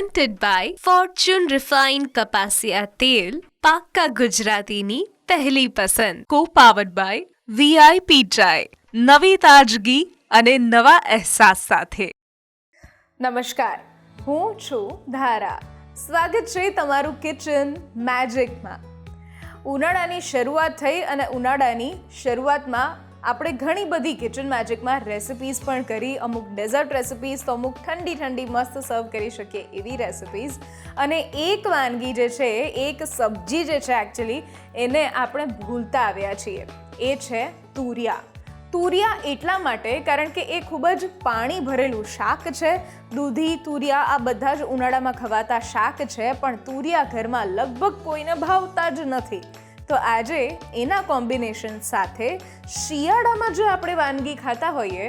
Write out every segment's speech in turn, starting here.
presented by Fortune Refined કપાસિયા તેલ પાક્કા ગુજરાતીની પહેલી પસંદ co-powered by VIP ચાય નવી તાજગી અને નવા અહેસાસ સાથે. નમસ્કાર, હું છું ધારા. સ્વાગત છે તમારું કિચન મેજિકમાં. ઉનાળાની શરૂઆત થઈ અને ઉનાળાની શરૂઆતમાં આપણે ઘણી બધી કિચન મેજિકમાં રેસિપીઝ પણ કરી, અમુક ડેઝર્ટ રેસિપીઝ તો અમુક ઠંડી ઠંડી મસ્ત સર્વ કરી શકીએ એવી રેસિપીઝ. અને એક વાનગી જે છે, એક સબ્જી જે છે એકચ્યુઅલી એને આપણે ભૂલતા આવ્યા છીએ, એ છે તુરિયા. તુરિયા એટલા માટે કારણ કે એ ખૂબ જ પાણી ભરેલું શાક છે. દૂધી તુરિયા આ બધા જ ઉનાળામાં ખવાતા શાક છે, પણ તુરિયા ઘરમાં લગભગ કોઈને ભાવતા જ નથી. તો આજે એના કોમ્બિનેશન સાથે શિયાળામાં જો આપણે વાનગી ખાતા હોઈએ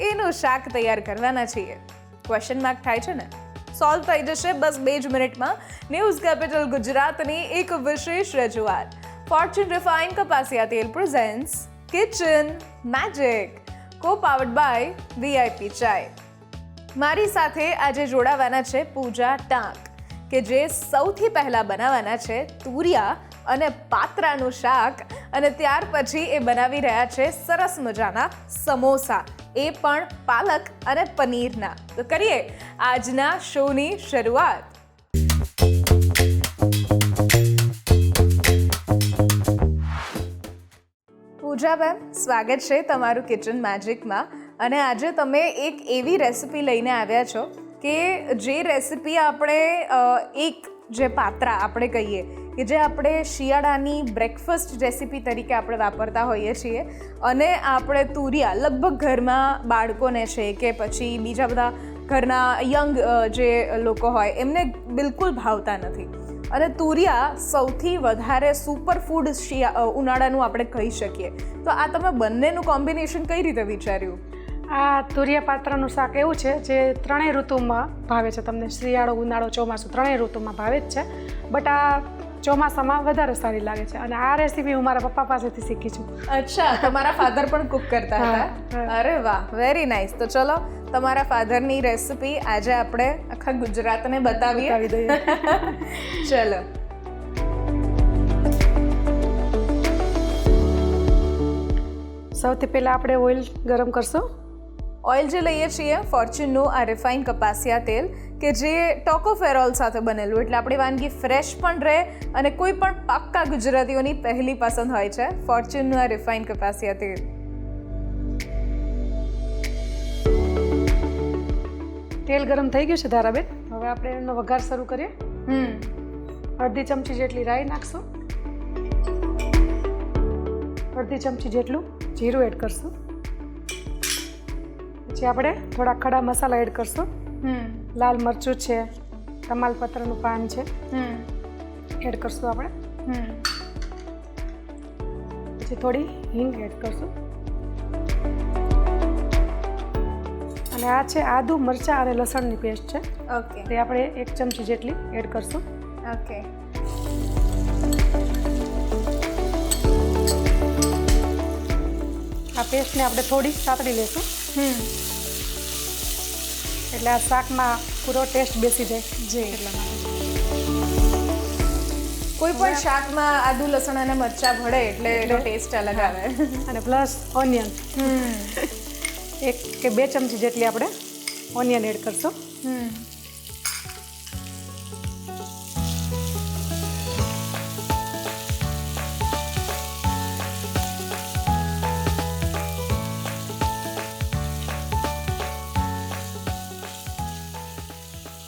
એનું શાક તૈયાર કરવાના છીએ. ક્વેશ્ચન માર્ક થાય છે ને? સોલ્વ થઈ જશે બસ 2 જ મિનિટમાં. ન્યૂઝ કેપિટલ ગુજરાતની એક વિશેષ રજૂઆત ફોર્ચ્યુન રિફાઇન્ડ કપાસિયા તેલ presents kitchen magic, co-powered by VIP chai. મારી સાથે આજે જોડાવાના છે પૂજા ટાંક, કે જે સૌથી પહેલાં બનાવવાના છે તુરિયા અને પાત્રાનું શાક, અને ત્યાર પછી એ બનાવી રહ્યા છે સરસ મજાના સમોસા, એ પણ પાલક અને પનીરના. તો કરીએ આજના શોની શરૂઆત. પૂજાબેન, સ્વાગત છે તમારું કિચન મેજિકમાં. અને આજે તમે એક એવી રેસિપી લઈને આવ્યા છો કે જે રેસિપી આપણે એક જે પાત્રા આપણે કહીએ કે જે આપણે શિયાળાની બ્રેકફાસ્ટ રેસિપી તરીકે આપણે વાપરતા હોઈએ છીએ, અને આપણે તુરિયા લગભગ ઘરમાં બાળકોને છે કે પછી બીજા બધા ઘરના યંગ જે લોકો હોય એમને બિલકુલ ભાવતા નથી. અને તુરિયા સૌથી વધારે સુપર ફૂડ ઉનાળાનું આપણે કહી શકીએ. તો આ તમે બંનેનું કોમ્બિનેશન કઈ રીતે વિચાર્યું? આ તુરિયા પાત્રાનું શાક એવું છે જે ત્રણેય ઋતુમાં ભાવે છે. તમને શિયાળો, ઉનાળો, ચોમાસું ત્રણેય ઋતુમાં ભાવે જ છે, બટ આ ચોમાસામાં વધારે સારી લાગે છે. અને આ રેસીપી હું મારા પપ્પા પાસેથી શીખી છું. અચ્છા, તમારા ફાધર પણ કુક કરતા હતા? અરે વાહ, વેરી નાઇસ. તો ચલો તમારા ફાધરની રેસીપી આજે આપણે આખા ગુજરાતને બતાવી દઈએ. ચલો. સૌથી પહેલાં આપણે ઓઇલ ગરમ કરશું. ઓઇલ જે લઈએ છીએ ફોર્ચ્યુનનું આ રિફાઇન્ડ કપાસિયા તેલ, કે જે ટોકોફેરોલ સાથે બનેલું, એટલે આપણી વાનગી ફ્રેશ પણ રહે અને કોઈ પણ પાક્કા ગુજરાતીઓની પહેલી પસંદ હોય છે ફોર્ચ્યુનનું આ રિફાઇન્ડ કપાસિયા તેલ. તેલ ગરમ થઈ ગયું છે ધારાબેન. હવે આપણે એનો વઘાર શરૂ કરીએ. અડધી ચમચી જેટલી રાઈ નાખશું, અડધી ચમચી જેટલું જીરું એડ કરશું, પછી આપણે થોડા ખડા મસાલા એડ કરશું. લાલ મરચું છે, તમાલપત્રનું પાન છે, એડ કરશું આપણે. પછી થોડી હિંગ એડ કરશું. અને આ છે આદુ, મરચાં અને લસણની પેસ્ટ છે. ઓકે. તે આપણે 1 ચમચી જેટલી એડ કરશું. ઓકે. આ પેસ્ટને આપણે થોડી સાતળી લઈશું, એટલે આ શાકમાં પૂરો ટેસ્ટ બેસી જાય. જી. એટલા માટે કોઈ પણ શાકમાં આદુ, લસણ અને મરચાં ભળે એટલે એનો ટેસ્ટ અલગ આવે. અને પ્લસ ઓનિયન 1 કે 2 ચમચી જેટલી આપણે ઓનિયન એડ કરશું.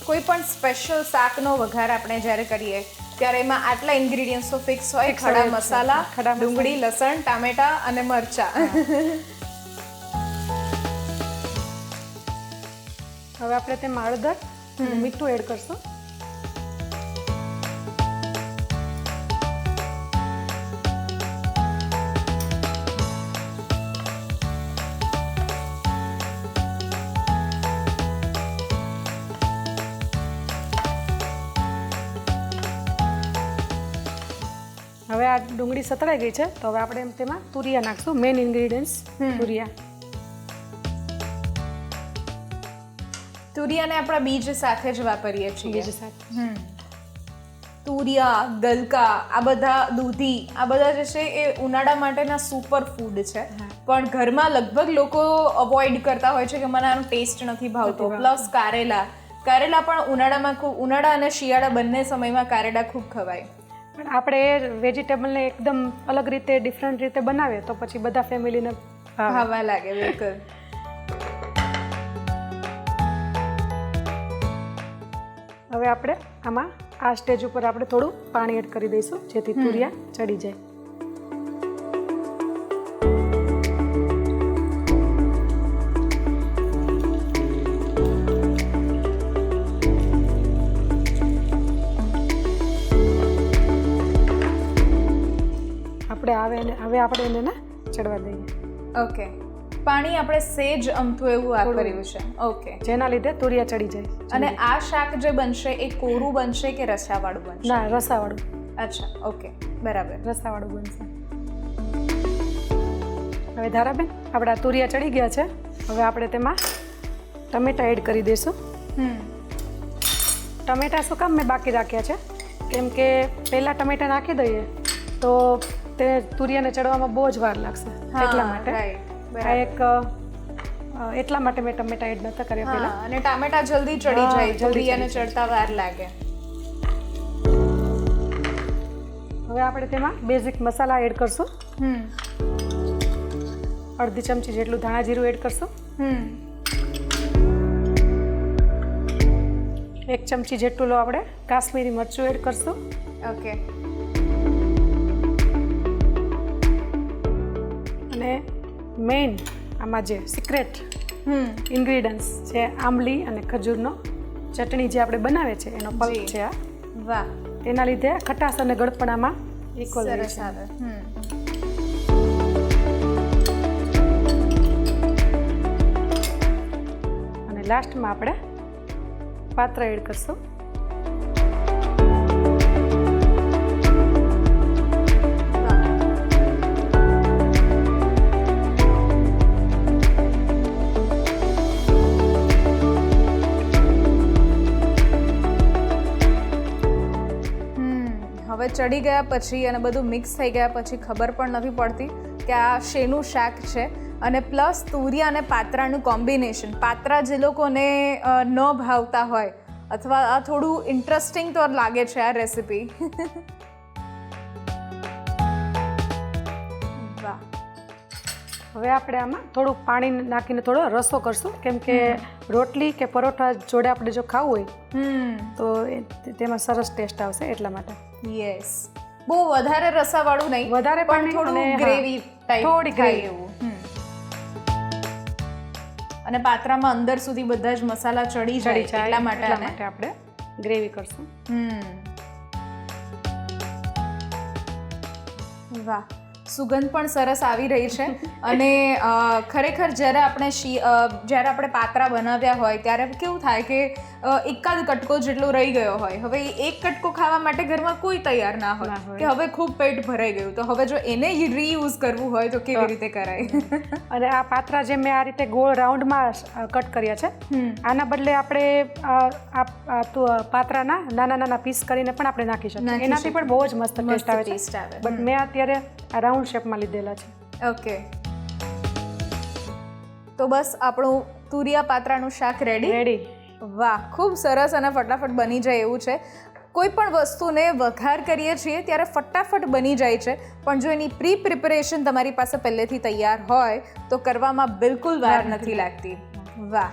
કોઈ પણ સ્પેશિયલ શાકનો વઘાર આપણે જ્યારે કરીએ ત્યારે એમાં આટલા ઇન્ગ્રીડિયન્ટ્સ તો ફિક્સ હોય: ખડા મસાલા, ડુંગળી, લસણ, ટામેટા અને મરચાં. હવે આપણે તેમાં હળદર અને મીઠું એડ કરશું. હવે આ ડુંગળી સતળાઈ ગઈ છે, તો હવે આપણે તેમાં તુરિયા નાખશું. Main ingredients તુરિયા. તુરિયાને આપણા બીજ સાથે જ વાપરીએ છીએ. બીજ સાથે તુરિયા, ગલકા, આ બધા દૂધી, આ બધા જે છે એ ઉનાળા માટેના સુપર ફૂડ છે. પણ ઘરમાં લગભગ લોકો અવોઇડ કરતા હોય છે કે મને આનો ટેસ્ટ નથી ભાવતો. પ્લસ કારેલા પણ ઉનાળામાં ખૂબ, ઉનાળા અને શિયાળા બંને સમયમાં કારેલા ખૂબ ખવાય. પણ આપણે એ વેજીટેબલને એકદમ અલગ રીતે, ડિફરન્ટ રીતે બનાવીએ તો પછી બધા ફેમિલીને ખાવા લાગે. બિલકુલ. હવે આપણે આમાં આ સ્ટેજ ઉપર આપણે થોડું પાણી એડ કરી દઈશું જેથી તુરિયા ચડી જાય. હવે આપણે એને ચડવા દઈએ. ઓકે, પાણી આપણે સેજ અમથું એવું વાપર્યું છે. ઓકે, જેના લીધે તુરિયા ચડી જાય. અને આ શાક જે બનશે એ કોરું બનશે કે રસાવાળું બનશે? ના, રસાવાળું. અચ્છા, ઓકે, બરાબર, રસાવાળું બનશે. હવે ધારાબેન, આપણા તુરિયા ચડી ગયા છે. હવે આપણે તેમાં ટમેટા એડ કરી દઈશું. ટમેટા શું કામ મેં બાકી રાખ્યા છે? કેમ કે પહેલાં ટમેટા નાખી દઈએ તો તે તુરિયાને ચડવામાં બહુ જ વાર લાગશે. એટલા માટે આ એક એટલા માટે મેં ટમેટા એડ નતા કર્યા પહેલા. અને ટામેટા જલ્દી ચડી જાય, તુરિયાને ચડતા વાર લાગે. હવે આપણે તેમાં બેઝિક મસાલા એડ કરશું. અડધી ચમચી જેટલું ધાણા જીરું એડ કરશું. 1 ચમચી જેટલું આપણે કાશ્મીરી મરચું એડ કરશું. ઓકે. અને મેઇન આમાં જે સિક્રેટ ઇન્ગ્રીડિયન્ટ્સ છે આંબલી અને ખજૂરનો ચટણી જે આપણે બનાવે છે એનો પલ્પ છે આ. વાહ. એના લીધે ખટાશ અને ગળપણામાં ઇક્વલ સરસ આવે. અને લાસ્ટમાં આપણે પાત્ર એડ કરશું. હવે ચડી ગયા પછી અને બધું મિક્સ થઈ ગયા પછી ખબર પણ નથી પડતી કે આ શેનું શાક છે. અને પ્લસ તુરિયા અને પાત્રાનું કોમ્બિનેશન, પાત્રા જે લોકોને ન ભાવતા હોય અથવા આ થોડું ઇન્ટરેસ્ટિંગ તો લાગે છે આ રેસિપી. વાહ. હવે આપણે આમાં થોડું પાણી નાખીને થોડો રસો કરશું કેમ કે રોટલી કે પરોઠા જોડે આપણે જો ખાવું હોય તો તેમાં સરસ ટેસ્ટ આવશે એટલા માટે. યસ, બહુ વધારે રસાવાળું નહીં, વધારે પણ થોડું ગ્રેવી ટાઈપ થોડી ગ્રેવી એવું. અને પાત્રામાં અંદર સુધી બધા જ મસાલા ચડી જાય એટલા માટે આપણે ગ્રેવી કરશું. વાહ, સુગંધ પણ સરસ આવી રહી છે. અને ખરેખર જ્યારે આપણે પાત્રા બનાવ્યા હોય ત્યારે કેવું થાય કે એકાદ કટકો જેટલો રહી ગયો હોય. હવે એક કટકો ખાવા માટે ઘરમાં કોઈ તૈયાર ના હોય કે હવે ખૂબ પેટ ભરાઈ ગયું, તો હવે જો એને રીયુઝ કરવું હોય તો કેવી રીતે કરાય? અને આ પાત્રા જે મેં આ રીતે ગોળ રાઉન્ડમાં કટ કર્યા છે, આના બદલે આપણે પાત્રાના નાના નાના પીસ કરીને પણ આપણે નાખી શકીએ. એનાથી પણ બહુ જ મસ્ત ટેસ્ટ આવે છે. બટ મેં અત્યારે આ રાઉન્ડ શેપમાં લીધેલા છે. ઓકે, તો બસ આપણું તુરિયા પાત્રાનું શાક રેડી. વાહ, ખૂબ સરસ અને ફટાફટ બની જાય એવું છે. કોઈ પણ વસ્તુને વઘાર કરીએ છીએ ત્યારે ફટાફટ બની જાય છે, પણ જો એની પ્રિપરેશન તમારી પાસે પહેલેથી તૈયાર હોય તો કરવામાં બિલકુલ વાર નથી લાગતી. વાહ.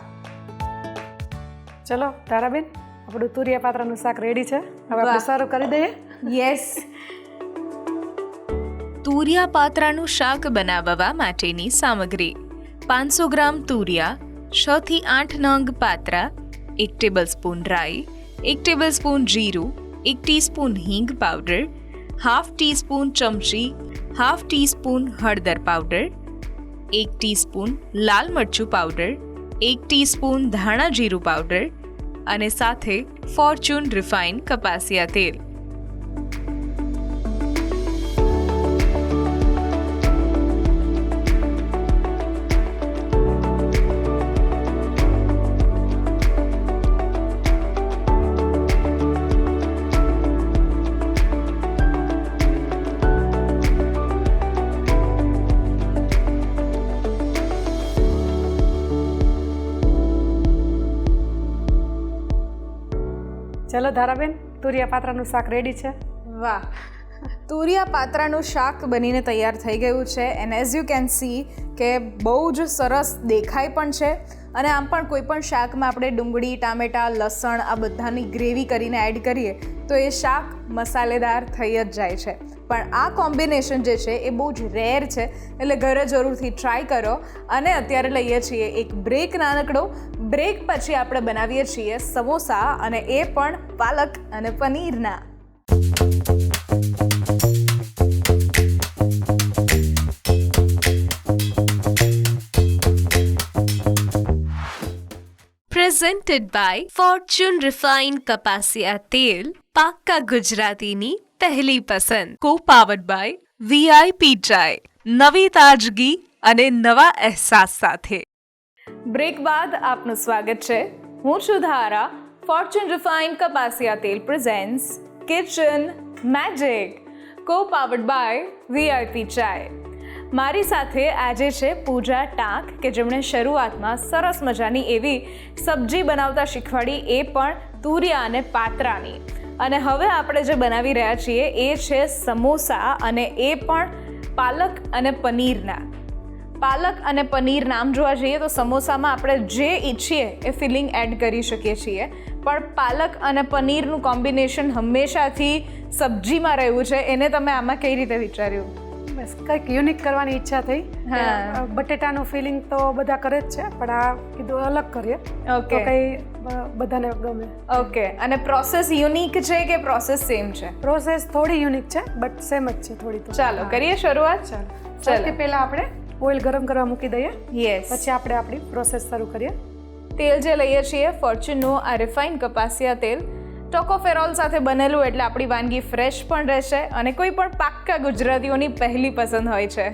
ચલો તારાબેન, આપણું તુરિયા પાત્રાનું શાક રેડી છે. હવે આપણે સર્વ કરી દઈએ. યસ. તુરિયા પાત્રાનું શાક બનાવવા માટેની સામગ્રી: 500 ગ્રામ તુરિયા, 6 થી 8 નંગ પાત્રા, 1 ટેબલસ્પૂન રાઈ, 1 ટેબલસ્પૂન જીરું, 1 ટીસ્પૂન હિંગ પાવડર, હાફ ટીસ્પૂન ચમચી, હાફ ટીસ્પૂન હળદર પાવડર, 1 ટીસ્પૂન લાલ મરચું પાવડર, 1 ટીસ્પૂન ધાણા જીરું પાવડર અને સાથે ફોર્ચ્યુન રિફાઇન કપાસિયા તેલ. ચલો ધારાબેન, તુરિયા પાત્રાનું શાક રેડી છે. વાહ, તુરિયા પાત્રાનું શાક બનીને તૈયાર થઈ ગયું છે. And as you can see કે બહુ જ સરસ દેખાય પણ છે. અને આમ પણ કોઈ પણ શાકમાં આપણે ડુંગળી, ટામેટાં, લસણ આ બધાની ગ્રેવી કરીને એડ કરીએ તો એ શાક મસાલેદાર થઈ જ જાય છે. પણ આ કોમ્બિનેશન જે છે એ બહુ જ રેર છે, એટલે ઘરે જરૂરથી ટ્રાય કરો. અને અત્યારે લઈએ છીએ એક બ્રેક, નાનકડો બ્રેક. પછી આપણે બનાવીએ છીએ સમોસા, અને એ પણ પાલક અને પનીરના. Presented by Fortune Refined કપાસિયા તેલ, પાક્કા ગુજરાતીની પહેલી પસંદ. Co-powered by VIP Chai, નવી તાજગી અને નવા અહેસાસ સાથે. બ્રેક બાદ આપનું સ્વાગત છે. હું છું ધારા. ફોર્ચ્યુન રિફાઇન્ડ કપાસિયા તેલ presents kitchen magic, co powered by VIP chai. મારી સાથે આજે છે પૂજા ટાંક, કે જેમણે શરૂઆતમાં સરસ મજાની એવી સબ્જી બનાવતા શીખવાડી, એ પણ તુરિયા અને પાત્રાની. અને હવે આપણે જે બનાવી રહ્યા છીએ એ છે સમોસા, અને એ પણ પાલક અને પનીરના. પાલક અને પનીર નામ જોવા જઈએ તો સમોસામાં આપણે જે ઈચ્છીએ એ ફિલિંગ એડ કરી શકીએ છીએ, પણ પાલક અને પનીરનું કોમ્બિનેશન હંમેશાથી સબ્જીમાં રહ્યું છે. એને તમે આમાં કઈ રીતે વિચાર્યું? બસ કંઈક યુનિક કરવાની ઈચ્છા થઈ. બટેટાનું ફિલિંગ તો બધા કરે જ છે, પણ આ કીધું અલગ કરીએ. ઓકે, કંઈ બધાને ગમે. ઓકે. અને પ્રોસેસ યુનિક છે કે પ્રોસેસ સેમ છે? પ્રોસેસ થોડી યુનિક છે, બટ સેમ જ છે થોડી તો. ચાલો કરીએ શરૂઆત. સૌથી પહેલાં આપણે ઓઇલ ગરમ કરવા મૂકી દઈએ. યસ. પછી આપણે આપણી પ્રોસેસ શરૂ કરીએ. તેલ જે લઈએ છીએ ફોર્ચ્યુનનું આ રિફાઇન્ડ કપાસિયા તેલ, ટોકોફેરોલ સાથે બનેલું, એટલે આપણી વાનગી ફ્રેશ પણ રહેશે અને કોઈ પણ પાક્કા ગુજરાતીઓની પહેલી પસંદ હોય છે.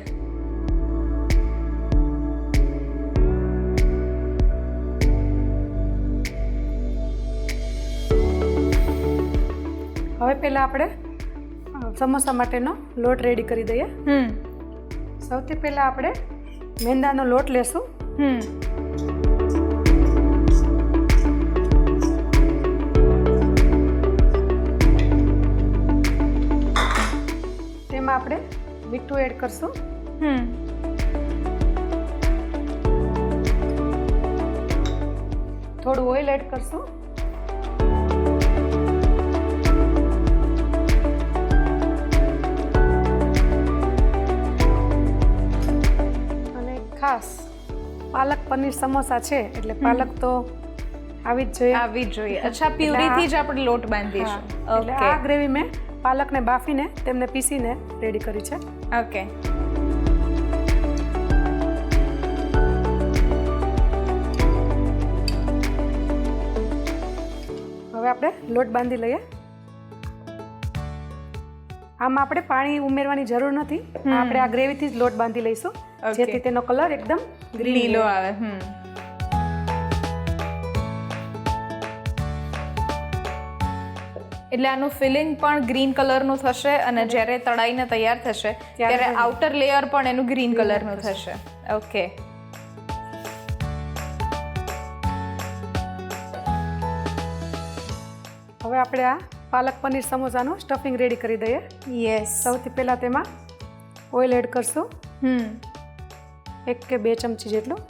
હવે પહેલાં આપણે સમોસા માટેનો લોટ રેડી કરી દઈએ. સૌથી પહેલાં આપણે મેંદાનો લોટ લેશું. તેમાં આપણે મીઠું એડ કરશું. થોડું ઓઇલ એડ કરશું. અને ખાસ પાલક પનીર સમોસા છે એટલે પાલક તો આવી જ જોઈએ. આવી જ જોઈએ. અચ્છા, પ્યુરીથી જ આપણે લોટ બાંધીશું. એટલે આ ગ્રેવી મેં પાલકને બાફીને તેમને પીસીને રેડી કરી છે. ઓકે. હવે આપણે લોટ બાંધી લઈએ. આમાં આપણે પાણી ઉમેરવાની જરૂર નથી. આપણે આ ગ્રેવીથી જ લોટ બાંધી લઈશું, જેથી તેનો કલર એકદમ લીલો આવે. એટલે આનું ફિલિંગ પણ ગ્રીન કલરનું થશે, અને જ્યારે તળાઈને તૈયાર થશે ત્યારે આઉટર લેયર પણ એનું ગ્રીન કલરનું થશે. ઓકે. હવે આપણે આ પાલક પનીર સમોસાનું સ્ટફિંગ રેડી કરી દઈએ. યસ. સૌથી પહેલાં તેમાં ઓઇલ એડ કરશું. 1 કે 2 ચમચી જેટલું.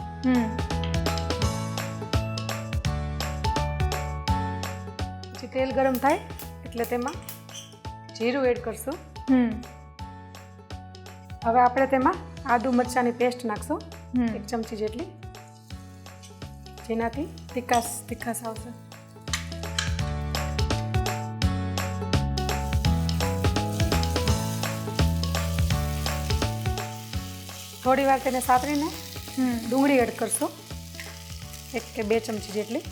પછી તેલ ગરમ થાય એટલે તેમાં જીરું એડ કરશું. હવે આપણે તેમાં આદુ મરચાંની પેસ્ટ નાખશું, 1 ચમચી જેટલી, જેનાથી તીખાશ આવશે. થોડી વાર તેને સાતરીને ડુંગળી એડ કરશું, 1 કે 2 ચમચી જેટલી.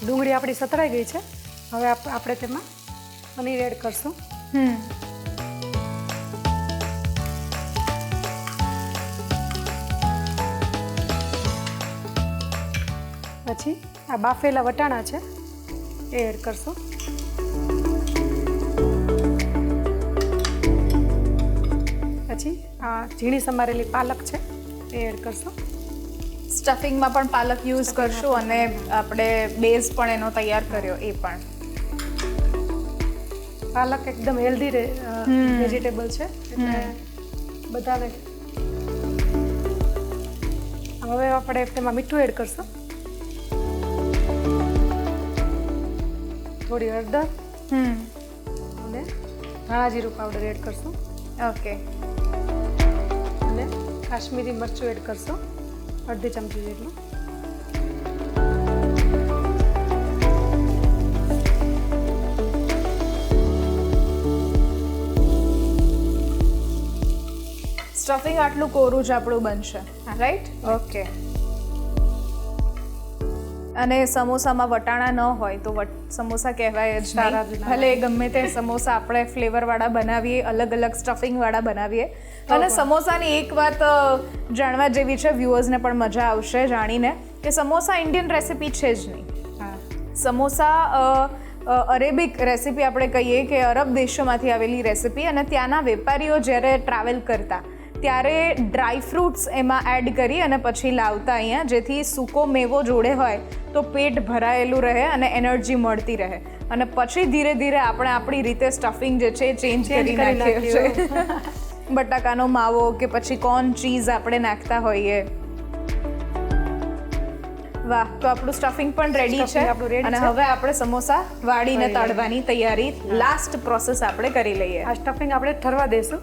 ડુંગળી આપણી સતરાઈ ગઈ છે. હવે આપણે તેમાં પનીર એડ કરશું. પછી આ બાફેલા વટાણા છે એ એડ કરશું. પછી આ ઝીણી સમારેલી પાલક છે એ એડ કરશું. સ્ટફિંગમાં પણ પાલક યુઝ કરશું અને આપણે બેઝ પણ એનો તૈયાર કર્યો એ પણ. પાલક એકદમ હેલ્ધી વેજીટેબલ છે એટલે બધાને. હવે આપણે તેમાં મીઠું એડ કરશું, થોડી હળદર અને ધાણા જીરું પાવડર એડ કરશું. ઓકે. અને કાશ્મીરી મરચું એડ કરશું, અડધી ચમચી જેટલું. સ્ટફિંગ આટલું કોરું જ આપણું બનશે, રાઈટ? ઓકે. અને સમોસામાં વટાણા ન હોય તો સમોસા કહેવાય જ સારા જ નહીં. ના ભલે ગમે તે સમોસા આપણે ફ્લેવરવાળા બનાવીએ, અલગ અલગ સ્ટફિંગવાળા બનાવીએ. અને સમોસાની એક વાત જાણવા જેવી છે, વ્યુઅર્સને પણ મજા આવશે જાણીને, કે સમોસા ઇન્ડિયન રેસિપી છે જ નહીં. હા, સમોસા અરેબિક રેસિપી આપણે કહીએ કે અરબ દેશોમાંથી આવેલી રેસિપી. અને ત્યાંના વેપારીઓ જ્યારે ટ્રાવેલ કરતા ત્યારે ડ્રાય ફ્રૂટ્સ એમાં એડ કરી અને પછી લાવતા અહીંયા, જેથી સૂકો મેવો જોડે હોય તો પેટ ભરાયેલું રહે અને એનર્જી મળતી રહે. અને પછી ધીરે ધીરે આપણે આપણી રીતે સ્ટફિંગ જે છે એ ચેન્જ કરી નાખીએ છીએ. બટાકાનો માવો કે પછી કોર્ન ચીઝ આપણે નાખતા હોઈએ. વાહ, તો આપણું સ્ટફિંગ પણ રેડી છે. Stuffing આપણું ready અને છે. હવે આપણે સમોસા વાળીને તળવાની તૈયારી લાસ્ટ પ્રોસેસ આપણે કરી લઈએ. આ સ્ટફિંગ આપણે ઠરવા દઈશું,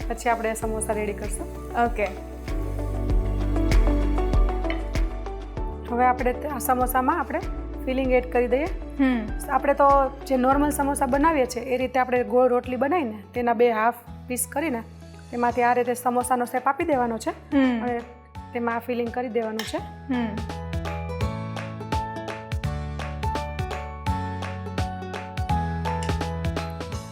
પછી આપણે સમોસા રેડી કરશું. ઓકે. હવે આપણે આ સમોસામાં આપણે ફિલિંગ એડ કરી દઈએ. આપણે તો જે નોર્મલ સમોસા બનાવીએ છીએ એ રીતે આપણે ગોળ રોટલી બનાવીને તેના 2 હાફ પીસ કરીને તેમાંથી આ રીતે સમોસાનો શેપ આપી દેવાનો છે અને તેમાં આ ફિલિંગ કરી દેવાનું છે.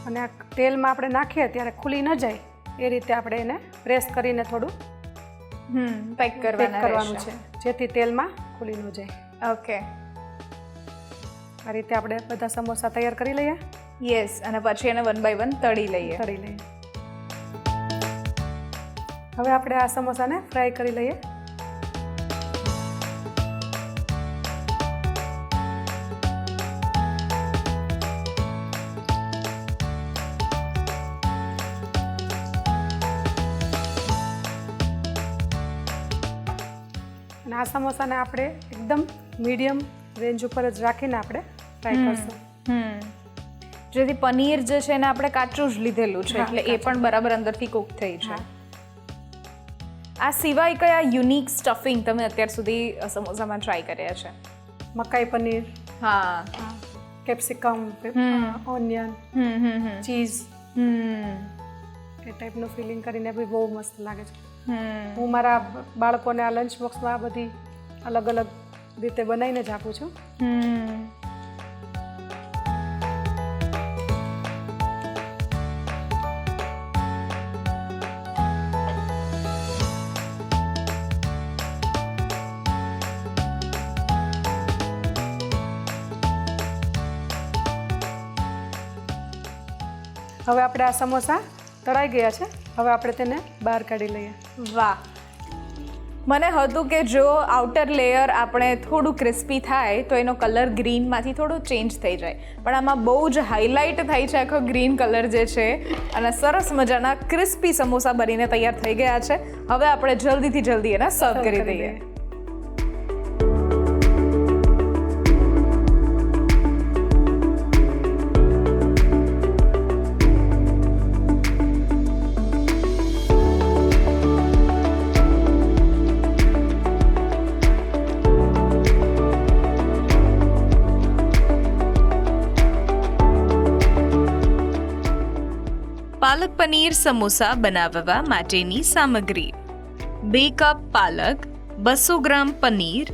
અને આ તેલમાં આપણે નાખીએ ત્યારે ખુલી ન જાય એ રીતે આપણે એને પ્રેસ કરીને થોડું પેક પેક કરવાનું કરવાનું છે, જેથી તેલમાં ખુલી ન જાય. ઓકે. આ રીતે આપણે બધા સમોસા તૈયાર કરી લઈએ, યસ. અને પછી એને 1 by 1 તળી લઈએ. તળી લઈએ. હવે આપણે આ સમોસાને ફ્રાય કરી લઈએ. અને આ સમોસાને આપણે એકદમ મીડિયમ રેન્જ ઉપર જ રાખીને આપણે ફ્રાય કરશું. જેથી પનીર જે છે એને આપણે કાચું જ લીધેલું છે, એટલે એ પણ બરાબર અંદરથી કુક થઈ છે. આ સિવાય કયા યુનિક સ્ટફિંગ તમે અત્યાર સુધી સમોસામાં ટ્રાય કર્યા છે? મકાઈ પનીર, હા. કેપ્સિકમ, ઓનિયન, ચીઝ, એ ટાઈપનું ફિલિંગ કરીને બી બહુ મસ્ત લાગે છે. હું મારા બાળકોને આ લંચ બોક્સમાં બધી અલગ અલગ રીતે બનાવીને જ આપું છું. હવે આપણે આ સમોસા તળાઈ ગયા છે, હવે આપણે તેને બહાર કાઢી લઈએ. વાહ. મને હતું કે જો આઉટર લેયર આપણે થોડું ક્રિસ્પી થાય તો એનો કલર ગ્રીનમાંથી થોડો ચેન્જ થઈ જાય, પણ આમાં બહુ જ હાઇલાઇટ થાય છે આખો ગ્રીન કલર જે છે. અને સરસ મજાના ક્રિસ્પી સમોસા બનીને તૈયાર થઈ ગયા છે. હવે આપણે જલ્દીથી જલ્દી એને સર્વ કરી દઈએ. પાલક પનીર સમોસા બનાવવા માટેની સામગ્રી: 2 કપ પાલક, 200 ગ્રામ પનીર,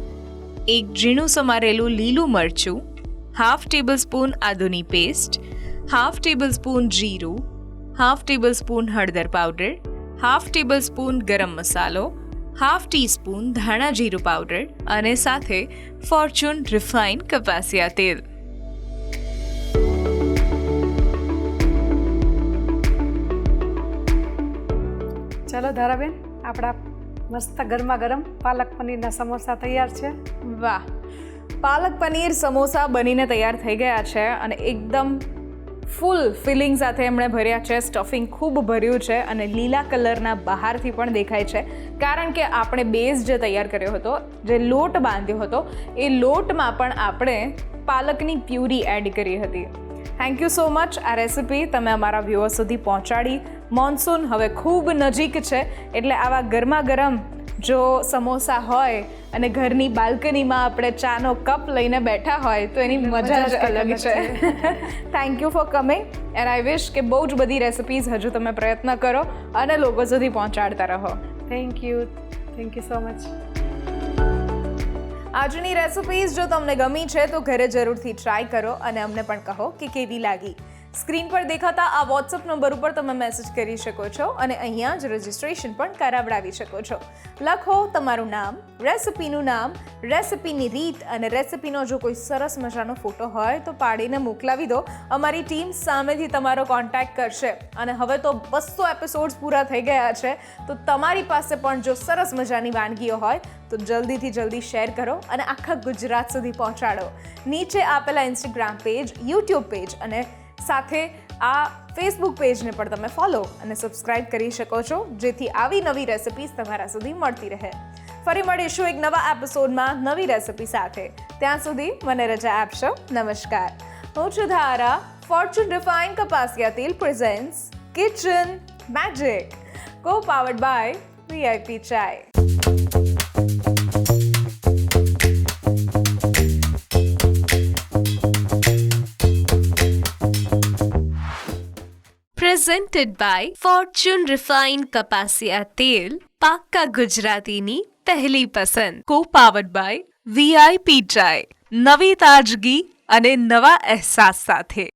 1 ઝીણું સમારેલું લીલું મરચું, હાફ ટેબલ સ્પૂન આદુની પેસ્ટ, હાફ ટેબલ સ્પૂન જીરું, હાફ ટેબલ સ્પૂન હળદર પાવડર, હાફ ટેબલ સ્પૂન ગરમ મસાલો, હાફ ટીસ્પૂન ધાણા જીરું પાવડર અને સાથે ફોર્ચ્યુન રિફાઇન્ડ કપાસિયા તેલ. ચાલો ધારાબેન, આપણા મસ્ત ગરમા ગરમ પાલક પનીરના સમોસા તૈયાર છે. વાહ, પાલક પનીર સમોસા બનીને તૈયાર થઈ ગયા છે અને એકદમ ફૂલ ફિલિંગ સાથે એમણે ભર્યા છે. સ્ટફિંગ ખૂબ ભર્યું છે અને લીલા કલરના બહારથી પણ દેખાય છે, કારણ કે આપણે બેઝ જે તૈયાર કર્યો હતો, જે લોટ બાંધ્યો હતો, એ લોટમાં પણ આપણે પાલકની પ્યુરી એડ કરી હતી. Thank you so much. આ રેસિપી તમે અમારા વ્યુઅર્સ સુધી પહોંચાડી. મોન્સૂન હવે ખૂબ નજીક છે, એટલે આવા ગરમા ગરમ જો સમોસા હોય અને ઘરની બાલ્કનીમાં આપણે ચાનો કપ લઈને બેઠા હોય તો એની મજા જ અલગ છે. Thank you for coming and I wish કે બહુ જ બધી રેસિપીઝ હજુ તમે પ્રયત્ન કરો અને લોકો સુધી પહોંચાડતા રહો. Thank you so much. આજની રેસિપીઝ જો તમને ગમી છે તો ઘરે જરૂરથી ટ્રાય કરો અને અમને પણ કહો કે કેવી લાગી. સ્ક્રીન પર દેખાતા આ વોટ્સઅપ નંબર ઉપર તમે મેસેજ કરી શકો છો અને અહીંયા જ રજિસ્ટ્રેશન પણ કરાવડાવી શકો છો. લખો તમારું નામ, રેસિપીનું નામ, રેસિપીની રીત અને રેસિપીનો જો કોઈ સરસ મજાનો ફોટો હોય તો પાડીને મોકલાવી દો. અમારી ટીમ સામેથી તમારો કોન્ટેક્ટ કરશે. અને હવે તો 200 એપિસોડ્સ પૂરા થઈ ગયા છે, તો તમારી પાસે પણ જો સરસ મજાની વાનગીઓ હોય તો જલ્દીથી જલ્દી શેર કરો અને આખા ગુજરાત સુધી પહોંચાડો. નીચે આપેલા ઇન્સ્ટાગ્રામ પેજ, યુટ્યુબ પેજ અને સાથે આ ફેસબુક પેજને પણ તમે ફોલો અને સબસ્ક્રાઇબ કરી શકો છો, જેથી આવી નવી રેસિપીઝ તમારા સુધી મળતી રહે. ફરી મળીશું એક નવા એપિસોડમાં નવી રેસિપી સાથે. ત્યાં સુધી મને રજા આપશો. નમસ્કાર. હું છું ધારા. ફોર્ચ્યુન રિફાઇન્ડ કપાસિયા તેલ presents kitchen magic, co powered by VIP chai. Presented by Fortune Refined કપાસિયા તેલ, પાક્કા ગુજરાતીની પહેલી પસંદ. Co-powered by VIP ચાય, નવી તાજગી અને નવા અહેસાસ સાથે.